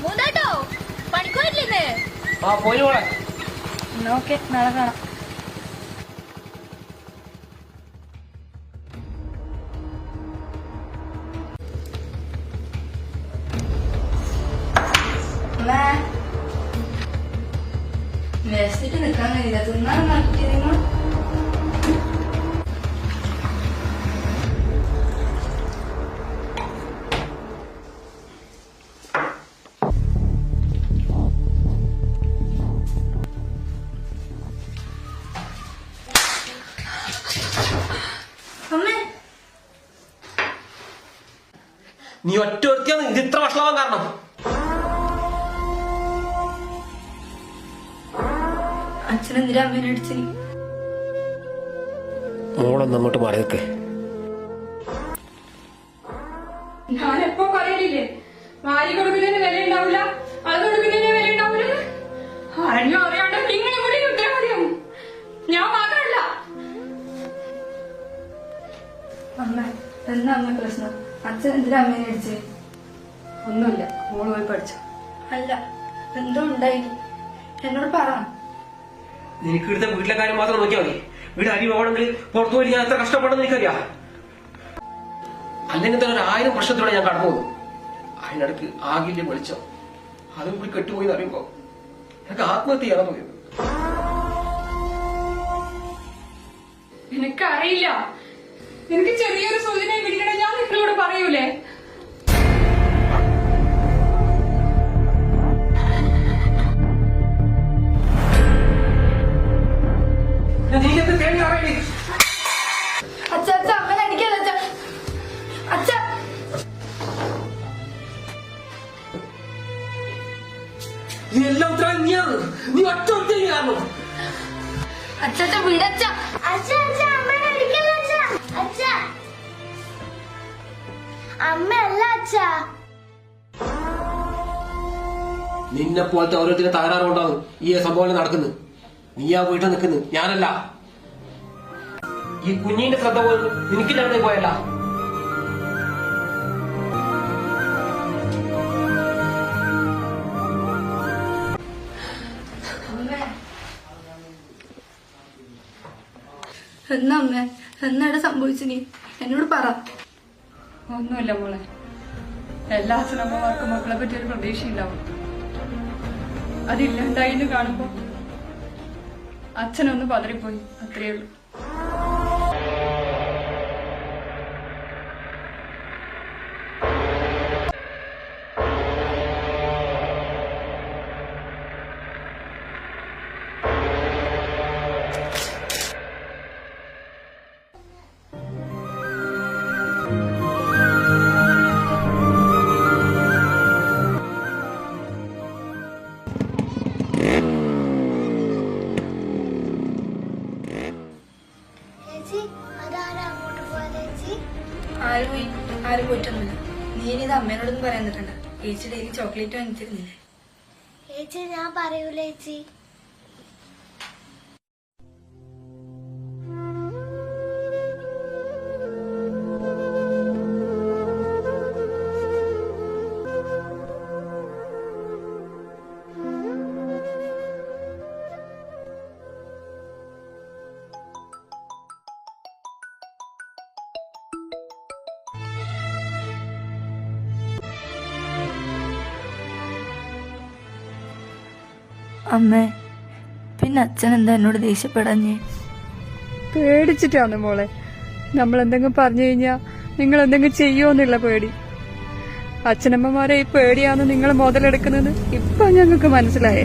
മൂന്നാട്ടോ പണിക്കോയില്ലേ? ആ പോയി മോളെ. ഓക്കെ, നാളെ കാണാം. മേശിട്ട് നിൽക്കാൻ കഴിയില്ല. തിന്നാൻ മാറ്റിയിരുന്ന നീ ഒറ്റ ഒരുത്തിയാണ് ഇത് ഇത്ര വഷളാവാൻ കാരണം. അച്ഛനെന്തിനാ അമ്മേനെ അടിച്ചു? മോളൊന്ന് അങ്ങോട്ട് മാറി നിൽക്ക്. ഞാൻ എപ്പോ പറയലില്ലേ, വാരി കൊടുക്കുന്നതിന് വില ഉണ്ടാവില്ല, അത് കൊടുക്കുന്നതിന് വില ഉണ്ടാവില്ല. ആരെങ്കിലും അറിയാണ്ട് നിങ്ങളെ കൂടി ഉത്തരവാദിയാവും, ഞാൻ മാത്രമല്ല. അമ്മ എന്താ അമ്മ പ്രശ്നം? അച്ഛൻ എന്തിനാ അമ്മേനെ അടിച്ചേ? ഒന്നുമില്ല, മോള് പോയി പഠിച്ചു. അല്ല, എന്തോ ഉണ്ടായി, എന്നോട് പറ. നിനക്ക് ഇവിടുത്തെ വീട്ടിലെ കാര്യം മാത്രം നോക്കിയാൽ മതി. വീട് അരി പോകണമെങ്കിൽ പുറത്തു പോയി ഞാൻ എത്ര കഷ്ടപ്പെടുന്ന എനിക്കറിയാം. അല്ലെങ്കിൽ തന്നെ 1000 പ്രശ്നത്തിലൂടെ ഞാൻ കടന്നു പോകുന്നു. അതിനിടക്ക് ആകില്ലേ വിളിച്ചോ, അതും കൂടി കെട്ടുപോയി എന്ന് അറിയുമ്പോ എനിക്ക് ആത്മഹത്യ ചെയ്യാൻ തോന്നിയത്. എനിക്കറിയില്ല, എനിക്ക് ചെറിയൊരു സൂചന കിട്ടണേ ഞാൻ നിങ്ങളോട് പറയൂലേ. നീക്കെന്ത് തേങ്ങ അറിയില്ലേ? അച്ഛ അച്ഛ അമ്മേനെ അടിക്കല്ല അച്ഛ. അച്ഛ നീ എല്ലാം ഉത്തരവാദി നീയാണ്. നീ ഒറ്റ ഒത്തിരി കാരണം. അച്ഛ അച്ഛ വീടച്ച. അമ്മയല്ല അച്ഛ. നിന്നെ പോലത്തെ ഓരോരുത്തരും തകരാറുകൊണ്ടാണ് ഈ സംഭവം നടക്കുന്നത്. നീ ആ വീട്ടിൽ നിൽക്കുന്നു, ഞാനല്ല. ഈ കുഞ്ഞിന്റെ ശ്രദ്ധ പോലും നിനക്കില്ലാതെ പോയല്ല. എന്നാ അമ്മേ, എന്നാടെ സംഭവിച്ചു? നീ എന്നോട് പറ. ഒന്നുമില്ല മോളെ, എല്ലാ അച്ഛനമ്മമാർക്കും മക്കളെ പറ്റി ഒരു പ്രതീക്ഷ ഉണ്ടാവും. അതില്ലാണ്ടായിന്ന് കാണുമ്പോ അച്ഛനൊന്ന് പതറിപ്പോയി, അത്രയേ ഉള്ളൂ. ആരും പോയിട്ടൊന്നുമില്ല. നീ ഇനി ഇത് അമ്മേനോടൊന്നും പറയാൻ നിൽക്കണ്ട. ചേച്ചി ഡെയിലി ചോക്ലേറ്റ് വാങ്ങിച്ചിരുന്നില്ലേ? ചേച്ചി ഞാൻ പറയൂല ചേച്ചി. അമ്മേ, പിന്നെ അച്ഛൻ എന്താ എന്നോട് ദേഷ്യപ്പെടാഞ്ഞേ? പേടിച്ചിട്ടാണ് മോളെ. നമ്മൾ എന്തെങ്കിലും പറഞ്ഞു കഴിഞ്ഞാ നിങ്ങൾ എന്തെങ്കിലും ചെയ്യുമോന്നുള്ള പേടി. അച്ഛനമ്മമാരെ ഈ പേടിയാന്ന് നിങ്ങൾ മുതലെടുക്കുന്നത് ഇപ്പൊ ഞങ്ങൾക്ക് മനസ്സിലായേ.